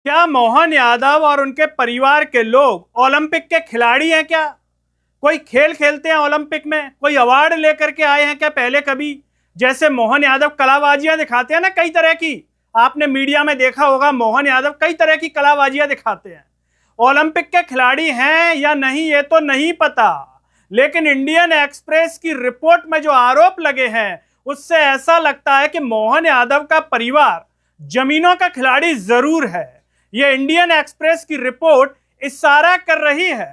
क्या मोहन यादव और उनके परिवार के लोग ओलंपिक के खिलाड़ी हैं क्या? कोई खेल खेलते हैं ओलंपिक में? कोई अवार्ड लेकर के आए हैं क्या पहले कभी? जैसे मोहन यादव कलाबाजियां दिखाते हैं ना कई तरह की, आपने मीडिया में देखा होगा, मोहन यादव कई तरह की कलाबाजियां दिखाते हैं। ओलंपिक के खिलाड़ी हैं या नहीं ये तो नहीं पता, लेकिन इंडियन एक्सप्रेस की रिपोर्ट में जो आरोप लगे हैं उससे ऐसा लगता है कि मोहन यादव का परिवार जमीनों का खिलाड़ी जरूर है। ये इंडियन एक्सप्रेस की रिपोर्ट इशारा कर रही है।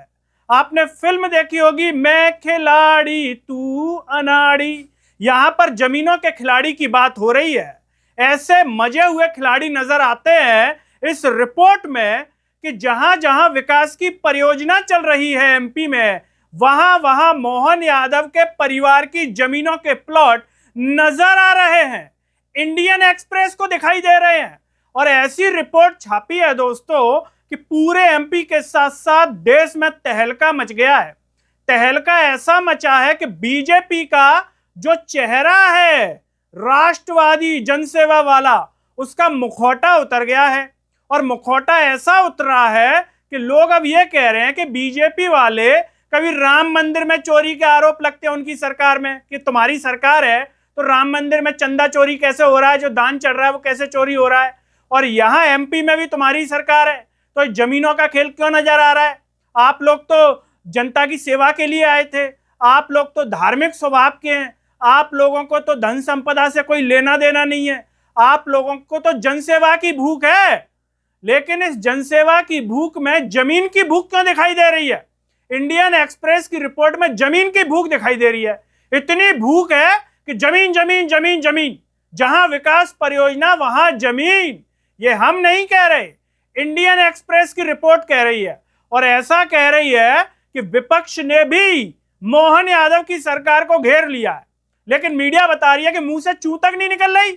आपने फिल्म देखी होगी मैं खिलाड़ी तू अनाड़ी, यहां पर जमीनों के खिलाड़ी की बात हो रही है। ऐसे मजे हुए खिलाड़ी नजर आते हैं इस रिपोर्ट में कि जहां जहां विकास की परियोजना चल रही है एमपी में, वहां वहां मोहन यादव के परिवार की जमीनों के प्लॉट नजर आ रहे हैं, इंडियन एक्सप्रेस को दिखाई दे रहे हैं। और ऐसी रिपोर्ट छापी है दोस्तों कि पूरे एमपी के साथ साथ देश में तहलका मच गया है। तहलका ऐसा मचा है कि बीजेपी का जो चेहरा है राष्ट्रवादी जनसेवा वाला, उसका मुखौटा उतर गया है। और मुखौटा ऐसा उतरा है कि लोग अब ये कह रहे हैं कि बीजेपी वाले, कभी राम मंदिर में चोरी के आरोप लगते हैं उनकी सरकार में कि तुम्हारी सरकार है तो राम मंदिर में चंदा चोरी कैसे हो रहा है, जो दान चढ़ रहा है वो कैसे चोरी हो रहा है, और यहां एमपी में भी तुम्हारी सरकार है तो जमीनों का खेल क्यों नजर आ रहा है? आप लोग तो जनता की सेवा के लिए आए थे, आप लोग तो धार्मिक स्वभाव के हैं, आप लोगों को तो धन संपदा से कोई लेना देना नहीं है, आप लोगों को तो जनसेवा की भूख है। लेकिन इस जनसेवा की भूख में जमीन की भूख क्यों दिखाई दे रही है? इंडियन एक्सप्रेस की रिपोर्ट में जमीन की भूख दिखाई दे रही है। इतनी भूख है कि जमीन जमीन जमीन जमीन, जहां विकास परियोजना वहां जमीन। ये हम नहीं कह रहे, इंडियन एक्सप्रेस की रिपोर्ट कह रही है। और ऐसा कह रही है कि विपक्ष ने भी मोहन यादव की सरकार को घेर लिया है, लेकिन मीडिया बता रही है कि मुंह से चू तक नहीं निकल रही,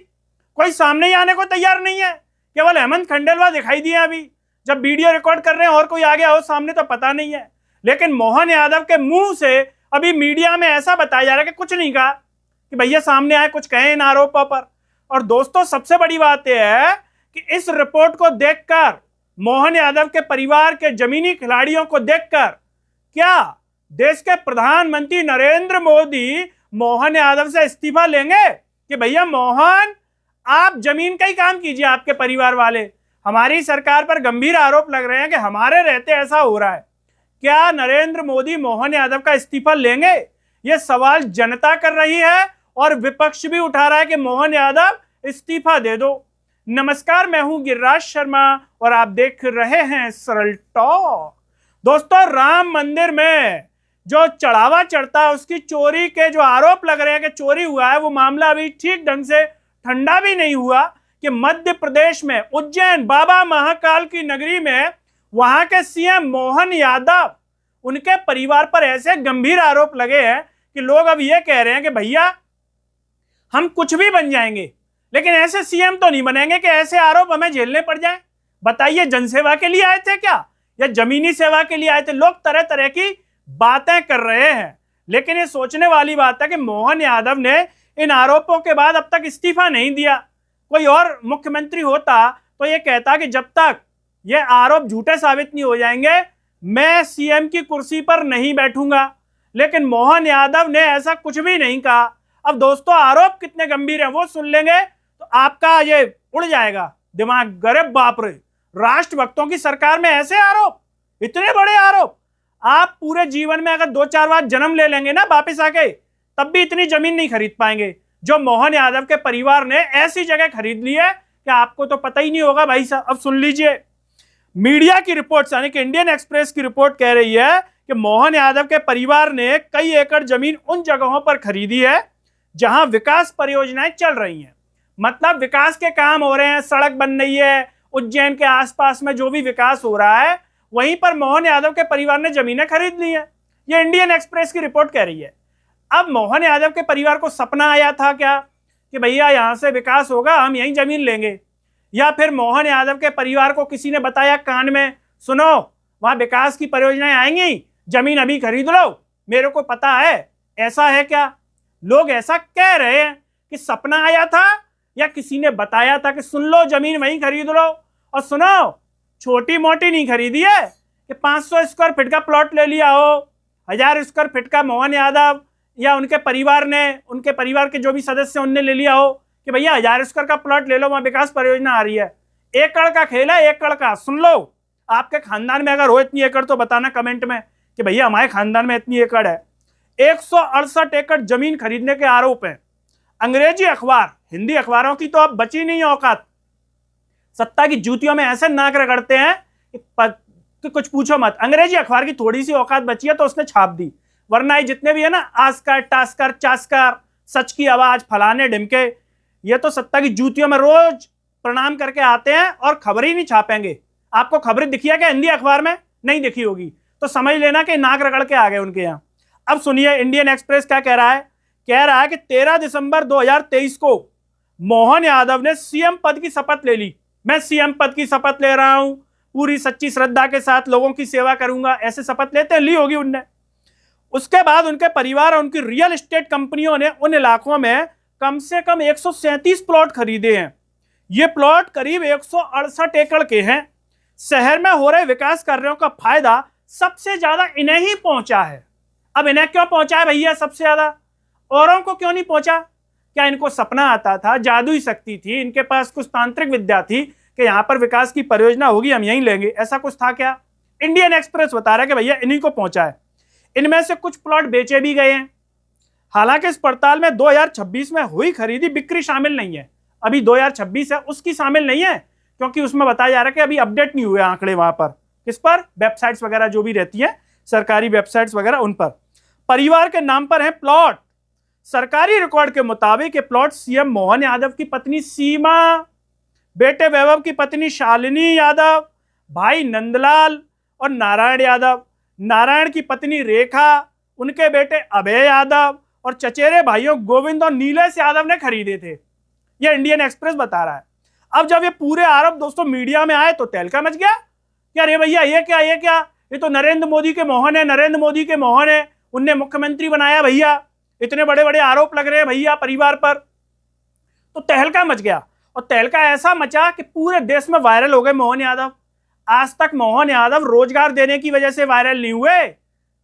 कोई सामने ही आने को तैयार नहीं है। केवल हेमंत खंडेलवाल दिखाई दिए अभी, जब वीडियो रिकॉर्ड कर रहे हैं, और कोई आ गया हो सामने तो पता नहीं है। लेकिन मोहन यादव के मुंह से अभी मीडिया में ऐसा बताया जा रहा है कि कुछ नहीं कहा, कि भैया सामने आए कुछ कहें इन आरोपों पर। और दोस्तों सबसे बड़ी बात यह है कि इस रिपोर्ट को देखकर, मोहन यादव के परिवार के जमीनी खिलाड़ियों को देखकर, क्या देश के प्रधानमंत्री नरेंद्र मोदी मोहन यादव से इस्तीफा लेंगे कि भैया मोहन आप जमीन का ही काम कीजिए, आपके परिवार वाले? हमारी सरकार पर गंभीर आरोप लग रहे हैं कि हमारे रहते ऐसा हो रहा है। क्या नरेंद्र मोदी मोहन यादव का इस्तीफा लेंगे? यह सवाल जनता कर रही है और विपक्ष भी उठा रहा है कि मोहन यादव इस्तीफा दे दो। नमस्कार, मैं हूं गिरिराज शर्मा और आप देख रहे हैं सरल टॉक। दोस्तों, राम मंदिर में जो चढ़ावा चढ़ता है उसकी चोरी के जो आरोप लग रहे हैं कि चोरी हुआ है, वो मामला अभी ठीक ढंग से ठंडा भी नहीं हुआ कि मध्य प्रदेश में उज्जैन बाबा महाकाल की नगरी में वहां के सीएम मोहन यादव, उनके परिवार पर ऐसे गंभीर आरोप लगे हैं कि लोग अब ये कह रहे हैं कि भैया हम कुछ भी बन जाएंगे लेकिन ऐसे सीएम तो नहीं बनेंगे कि ऐसे आरोप हमें झेलने पड़ जाएं। बताइए, जनसेवा के लिए आए थे क्या या जमीनी सेवा के लिए आए थे? लोग तरह तरह की बातें कर रहे हैं, लेकिन ये सोचने वाली बात है कि मोहन यादव ने इन आरोपों के बाद अब तक इस्तीफा नहीं दिया। कोई और मुख्यमंत्री होता तो ये कहता कि जब तक ये आरोप झूठे साबित नहीं हो जाएंगे मैं सीएम की कुर्सी पर नहीं बैठूंगा, लेकिन मोहन यादव ने ऐसा कुछ भी नहीं कहा। अब दोस्तों, आरोप कितने गंभीर हैं वो सुन लेंगे तो आपका ये उड़ जाएगा दिमाग। गरीब बाप रे, राष्ट्रभक्तों की सरकार में ऐसे आरोप, इतने बड़े आरोप। आप पूरे जीवन में अगर 2-4 बार जन्म ले लेंगे ना वापिस आके, तब भी इतनी जमीन नहीं खरीद पाएंगे जो मोहन यादव के परिवार ने ऐसी जगह खरीद ली है कि आपको तो पता ही नहीं होगा भाई साहब। अब सुन लीजिए, मीडिया की रिपोर्ट यानी कि इंडियन एक्सप्रेस की रिपोर्ट कह रही है कि मोहन यादव के परिवार ने कई एकड़ जमीन उन जगहों पर खरीदी है जहां विकास परियोजनाएं चल रही हैं। मतलब विकास के काम हो रहे हैं, सड़क बन रही है, उज्जैन के आसपास में जो भी विकास हो रहा है वहीं पर मोहन यादव के परिवार ने जमीनें खरीद ली हैं। ये इंडियन एक्सप्रेस की रिपोर्ट कह रही है। अब मोहन यादव के परिवार को सपना आया था क्या कि भैया यहां से विकास होगा, हम यहीं जमीन लेंगे? या फिर मोहन यादव के परिवार को किसी ने बताया कान में, सुनो वहां विकास की परियोजनाएं आएंगी, जमीन अभी खरीद लो, मेरे को पता है? ऐसा है क्या? लोग ऐसा कह रहे हैं कि सपना आया था या किसी ने बताया था कि सुन लो जमीन वहीं खरीद लो। और सुनो, छोटी मोटी नहीं खरीदी है कि 500 स्क्वायर फीट का प्लॉट ले लिया हो, 1000 स्क्वायर फीट का मोहन यादव या उनके परिवार ने, उनके परिवार के जो भी सदस्य उनने ले लिया हो कि भैया 1000 स्क्वायर का प्लॉट ले लो, वहां विकास परियोजना आ रही है। एकड़ का खेल है, एकड़ का। सुन लो, आपके खानदान में अगर हो इतनी एकड़ तो बताना कमेंट में कि भैया हमारे खानदान में इतनी एकड़ है। 168 एकड़ जमीन खरीदने के आरोप हैं। अंग्रेजी अखबार, हिंदी अखबारों की तो अब बची नहीं औकात, सत्ता की जूतियों में ऐसे नाक रगड़ते हैं कि कुछ पूछो मत। अंग्रेजी अखबार की थोड़ी सी औकात बची है तो उसने छाप दी, वरना ये जितने भी है ना आस्कर, टास्कर, चास्कर, सच की आवाज, फलाने ढिमके, ये तो सत्ता की जूतियों में रोज प्रणाम करके आते हैं और खबर ही नहीं छापेंगे। आपको खबरें दिखी है क्या हिंदी अखबार में? नहीं दिखी होगी, तो समझ लेना कि नाक रगड़ के आ गए उनके यहां। अब सुनिए इंडियन एक्सप्रेस क्या कह रहा है। कह रहा है कि 13 दिसंबर 2023 को मोहन यादव ने सीएम पद की शपथ ले ली। मैं सीएम पद की शपथ ले रहा हूं, पूरी सच्ची श्रद्धा के साथ लोगों की सेवा करूंगा, ऐसे शपथ लेते ली होगी उनने। उसके बाद उनके परिवार और उनकी रियल एस्टेट कंपनियों ने उन इलाकों में कम से कम 137 प्लॉट खरीदे हैं। ये प्लॉट करीब 168 एकड़ के हैं। शहर में हो रहे विकास कार्यों का फायदा सबसे ज्यादा इन्हें ही पहुंचा है। अब इन्हें क्यों पहुंचा है भैया सबसे ज्यादा, औरों को क्यों नहीं पहुंचा? क्या इनको सपना आता था, जादुई शक्ति थी, इनके पास कुछ तांत्रिक विद्या थी कि यहां पर विकास की परियोजना होगी हम यहीं लेंगे, ऐसा कुछ था क्या? इंडियन एक्सप्रेस बता रहा है कि भैया इन्हीं को पहुंचा है। इनमें से कुछ प्लॉट बेचे भी गए हैं। हालांकि इस पड़ताल में 2026 में हुई खरीदी बिक्री शामिल नहीं है। अभी 2026 है उसकी शामिल नहीं है, क्योंकि उसमें बताया जा रहा है कि अभी अपडेट नहीं हुए आंकड़े वहां पर। किस पर? वेबसाइट्स वगैरह जो भी रहती है, सरकारी वेबसाइट्स वगैरह, उन पर। परिवार के नाम पर है प्लॉट। सरकारी रिकॉर्ड के मुताबिक ये प्लॉट सीएम मोहन यादव की पत्नी सीमा, बेटे वैभव की पत्नी शालिनी यादव, भाई नंदलाल और नारायण यादव, नारायण की पत्नी रेखा, उनके बेटे अभय यादव और चचेरे भाइयों गोविंद और नीलेश यादव ने खरीदे थे। यह इंडियन एक्सप्रेस बता रहा है। अब जब ये पूरे आरोप दोस्तों मीडिया में आए तो तहलका मच गया कि अरे भैया ये क्या, ये तो नरेंद्र मोदी के मोहन है, नरेंद्र मोदी के मोहन है, उनने मुख्यमंत्री बनाया भैया, इतने बड़े बड़े आरोप लग रहे हैं भैया परिवार पर। तो तहलका मच गया, और तहलका ऐसा मचा कि पूरे देश में वायरल हो गए मोहन यादव। आज तक मोहन यादव रोजगार देने की वजह से वायरल नहीं हुए,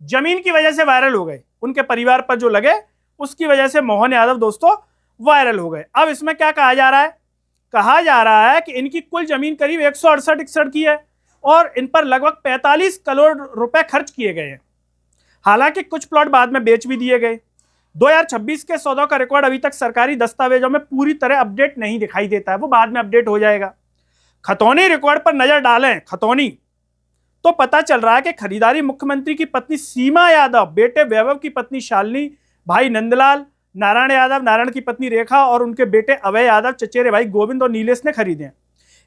जमीन की वजह से वायरल हो गए। उनके परिवार पर जो लगे उसकी वजह से मोहन यादव दोस्तों वायरल हो गए। अब इसमें क्या कहा जा रहा है? कहा जा रहा है कि इनकी कुल जमीन करीब 168 की है और इन पर लगभग 45 करोड़ रुपए खर्च किए गए हैं। हालांकि कुछ प्लॉट बाद में बेच भी दिए गए। 2026 के सौदों का रिकॉर्ड अभी तक सरकारी दस्तावेजों में पूरी तरह अपडेट नहीं दिखाई देता है, वो बाद में अपडेट हो जाएगा। खतौनी रिकॉर्ड पर नजर डालें, खतौनी, तो पता चल रहा है कि खरीदारी मुख्यमंत्री की पत्नी सीमा यादव, बेटे वैभव की पत्नी शालिनी, भाई नंदलाल, नारायण यादव, नारायण की पत्नी रेखा और उनके बेटे अभय यादव, चचेरे भाई गोविंद और नीलेश ने खरीदे हैं।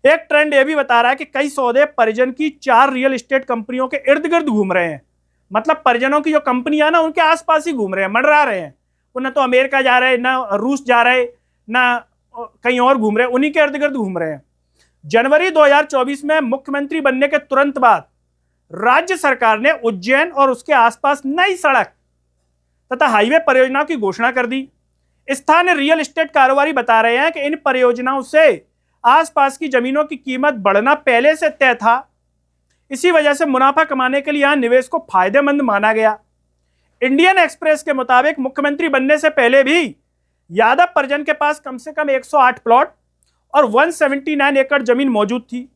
एक ट्रेंड यह भी बता रहा है कि कई सौदे परिजन की 4 रियल एस्टेट कंपनियों के इर्द गिर्द घूम रहे हैं। मतलब परिजनों की जो कंपनियां ना उनके आसपास ही घूम रहे हैं, मंडरा रहे हैं। वो ना तो अमेरिका जा रहे, ना रूस जा रहे, ना कहीं और घूम रहे, उन्हीं के इर्द गिर्द घूम रहे हैं। जनवरी 2024 में मुख्यमंत्री बनने के तुरंत बाद राज्य सरकार ने उज्जैन और उसके आसपास नई सड़क तथा हाईवे परियोजनाओं की घोषणा कर दी। स्थानीय रियल एस्टेट कारोबारी बता रहे हैं कि इन परियोजनाओं से आसपास की जमीनों की कीमत बढ़ना पहले से तय था। इसी वजह से मुनाफा कमाने के लिए यहां निवेश को फायदेमंद माना गया। इंडियन एक्सप्रेस के मुताबिक मुख्यमंत्री बनने से पहले भी यादव परिजन के पास कम से कम 108 प्लॉट और 179 एकड़ जमीन मौजूद थी।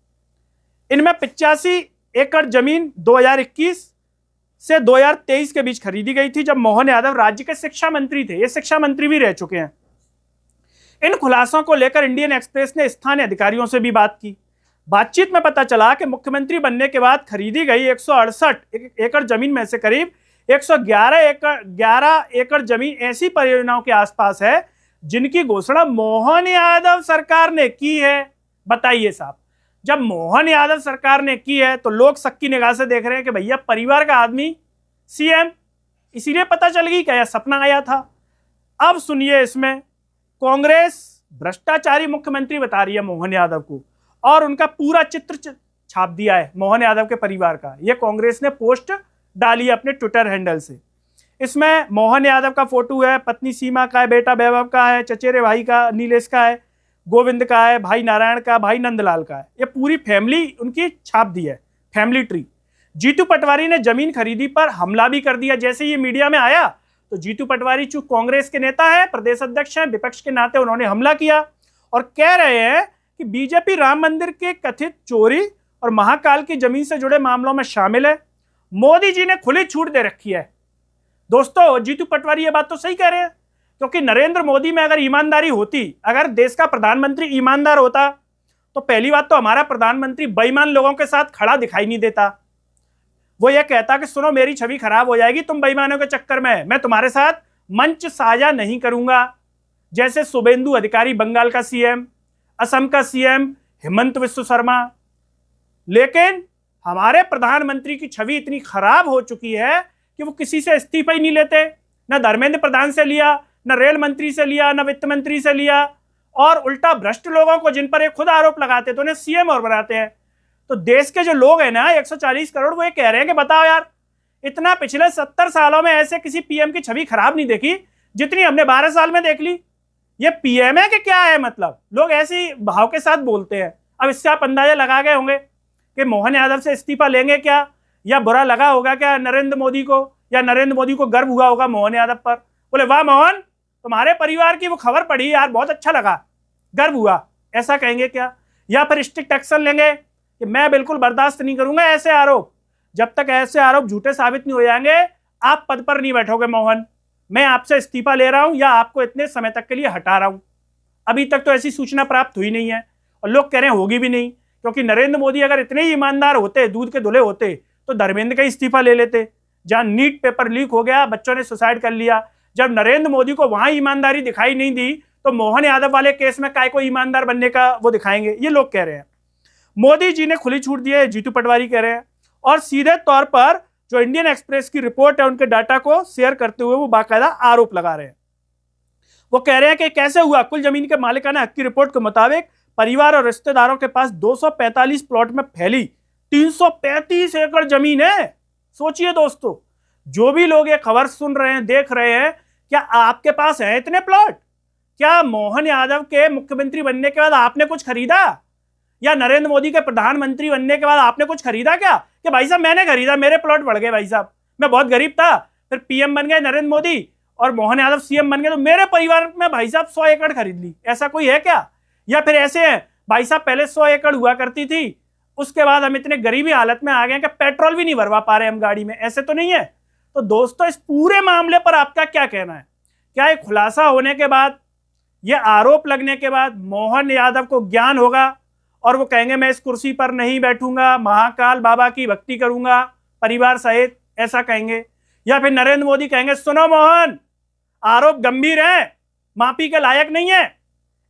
इनमें 85 एकड़ जमीन 2021 से 2023 के बीच खरीदी गई थी, जब मोहन यादव राज्य के शिक्षा मंत्री थे। ये शिक्षा मंत्री भी रह चुके हैं। इन खुलासों को लेकर इंडियन एक्सप्रेस ने स्थानीय अधिकारियों से भी बात की। बातचीत में पता चला कि मुख्यमंत्री बनने के बाद खरीदी गई 168 एकड़ जमीन में से करीब 111 एकड़ जमीन ऐसी परियोजनाओं के आसपास है जिनकी घोषणा मोहन यादव सरकार ने की है। बताइए साहब, जब मोहन यादव सरकार ने की है तो लोग सक्की निगाह से देख रहे हैं कि भैया परिवार का आदमी सीएम, इसीलिए पता चल गई क्या सपना आया था। अब सुनिए, इसमें कांग्रेस भ्रष्टाचारी मुख्यमंत्री बता रही है मोहन यादव को, और उनका पूरा चित्र छाप दिया है मोहन यादव के परिवार का। यह कांग्रेस ने पोस्ट डाली है अपने ट्विटर हैंडल से। इसमें मोहन यादव का फोटो है, पत्नी सीमा का है, बेटा वैभव का है, चचेरे भाई का नीलेश का है, गोविंद का है, भाई नारायण का, भाई नंदलाल का है। ये पूरी फैमिली उनकी छाप दी है, फैमिली ट्री। जीतू पटवारी ने जमीन खरीदी पर हमला भी कर दिया। जैसे ये मीडिया में आया तो जीतू पटवारी चूंकि कांग्रेस के नेता है, प्रदेश अध्यक्ष हैं, विपक्ष के नाते उन्होंने हमला किया और कह रहे हैं कि बीजेपी राम मंदिर के कथित चोरी और महाकाल की जमीन से जुड़े मामलों में शामिल है। मोदी जी ने खुली छूट दे रखी है। दोस्तों, जीतू पटवारी ये बात तो सही कह रहे हैं, क्योंकि नरेंद्र मोदी में अगर ईमानदारी होती, अगर देश का प्रधानमंत्री ईमानदार होता, तो पहली बात तो हमारा प्रधानमंत्री बेईमान लोगों के साथ खड़ा दिखाई नहीं देता। वो ये कहता कि सुनो, मेरी छवि खराब हो जाएगी तुम बेईमानों के चक्कर में, मैं तुम्हारे साथ मंच साझा नहीं करूंगा। जैसे शुभेंदु अधिकारी बंगाल का सीएम, असम का सीएम हेमंत विश्व शर्मा। लेकिन हमारे प्रधानमंत्री की छवि इतनी खराब हो चुकी है कि वो किसी से इस्तीफा ही नहीं लेते। न धर्मेंद्र प्रधान से लिया, न रेल मंत्री से लिया, न वित्त मंत्री से लिया, और उल्टा भ्रष्ट लोगों को जिन पर ये खुद आरोप लगाते तो उन्हें सीएम और बनाते हैं। तो देश के जो लोग हैं ना 140 करोड़, वो ये कह रहे हैं कि बताओ यार, इतना पिछले 70 सालों में ऐसे किसी पीएम की छवि खराब नहीं देखी जितनी हमने 12 साल में देख ली। ये पीएम है कि क्या है? मतलब लोग ऐसी भाव के साथ बोलते हैं। अब इससे आप अंदाजा लगा गए होंगे कि मोहन यादव से इस्तीफा लेंगे क्या, या बुरा लगा होगा क्या नरेंद्र मोदी को, या नरेंद्र मोदी को गर्व हुआ होगा मोहन यादव पर। बोले वाह मोहन, तुम्हारे परिवार की वो खबर पढ़ी यार, बहुत अच्छा लगा, गर्व हुआ, ऐसा कहेंगे क्या? या फिर स्ट्रिक्ट एक्शन लेंगे कि मैं बिल्कुल बर्दाश्त नहीं करूंगा ऐसे आरोप, जब तक ऐसे आरोप झूठे साबित नहीं हो जाएंगे आप पद पर नहीं बैठोगे मोहन, मैं आपसे इस्तीफा ले रहा हूं या आपको इतने समय तक के लिए हटा रहा हूं। अभी तक तो ऐसी सूचना प्राप्त हुई नहीं है और लोग कह रहे हैं होगी भी नहीं, क्योंकि नरेंद्र मोदी अगर इतने ही ईमानदार होते, दूध के धुले होते, तो धर्मेंद्र का इस्तीफा ले लेते। जहां नीट पेपर लीक हो गया, बच्चों ने सुसाइड कर लिया, जब नरेंद्र मोदी को वहां ईमानदारी दिखाई नहीं दी तो मोहन यादव वाले केस में काय को ईमानदार बनने का वो दिखाएंगे, ये लोग कह रहे हैं। मोदी जी ने खुली छूट दी है, जीतू पटवारी कह रहे हैं, और सीधे तौर पर जो इंडियन एक्सप्रेस की रिपोर्ट है उनके डाटा को शेयर करते हुए वो बाकायदा आरोप लगा रहे हैं। वो कह रहे हैं कि कैसे हुआ, कुल जमीन के मालिकाना हक की रिपोर्ट के मुताबिक परिवार और रिश्तेदारों के पास 245 प्लॉट में फैली 335 एकड़ जमीन है। सोचिए दोस्तों, जो भी लोग ये खबर सुन रहे हैं, देख रहे हैं, क्या आपके पास है इतने प्लॉट? क्या मोहन यादव के मुख्यमंत्री बनने के बाद आपने कुछ खरीदा, या नरेंद्र मोदी के प्रधानमंत्री बनने के बाद आपने कुछ खरीदा क्या? कि भाई साहब मैंने खरीदा, मेरे प्लॉट बढ़ गए, भाई साहब मैं बहुत गरीब था, फिर पीएम बन गए नरेंद्र मोदी और मोहन यादव सीएम बन गए, तो मेरे परिवार में भाई साहब 100 एकड़ खरीद ली, ऐसा कोई है क्या? या फिर ऐसे है भाई साहब पहले 100 एकड़ हुआ करती थी, उसके बाद हम इतने गरीबी हालत में आ गए कि पेट्रोल भी नहीं भरवा पा रहे हम गाड़ी में, ऐसे तो नहीं है। तो दोस्तों, इस पूरे मामले पर आपका क्या कहना है? क्या एक खुलासा होने के बाद, ये आरोप लगने के बाद मोहन यादव को ज्ञान होगा और वो कहेंगे मैं इस कुर्सी पर नहीं बैठूंगा, महाकाल बाबा की भक्ति करूंगा परिवार सहित, ऐसा कहेंगे? या फिर नरेंद्र मोदी कहेंगे सुनो मोहन, आरोप गंभीर है, माफी के लायक नहीं है,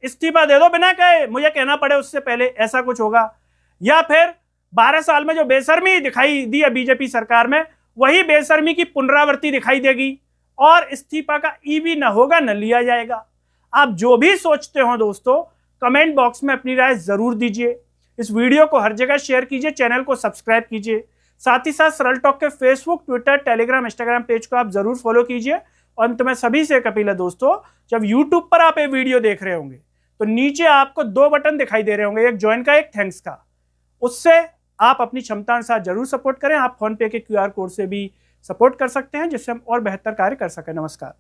इस्तीफा दे दो बिना कहे, मुझे कहना पड़े उससे पहले, ऐसा कुछ होगा? या फिर 12 साल में जो बेशर्मी दिखाई दी है बीजेपी सरकार में, वही बेशर्मी की पुनरावृत्ति दिखाई देगी और इस्तीफा का ईवी न होगा न लिया जाएगा। आप जो भी सोचते हो दोस्तों, कमेंट बॉक्स में अपनी राय जरूर दीजिए। इस वीडियो को हर जगह शेयर कीजिए, चैनल को सब्सक्राइब कीजिए, साथ ही साथ सरल टॉक के Facebook, Twitter, Telegram, Instagram page को आप जरूर फॉलो कीजिए। अंत में सभी से अपील है दोस्तों, जब यूट्यूब पर आप ये वीडियो देख रहे होंगे तो नीचे आपको 2 बटन दिखाई दे रहे होंगे, एक ज्वाइन का, एक थैंक्स का। उससे आप अपनी क्षमता अनुसार जरूर सपोर्ट करें। आप फोन पे के QR कोड से भी सपोर्ट कर सकते हैं, जिससे हम और बेहतर कार्य कर सकें। नमस्कार।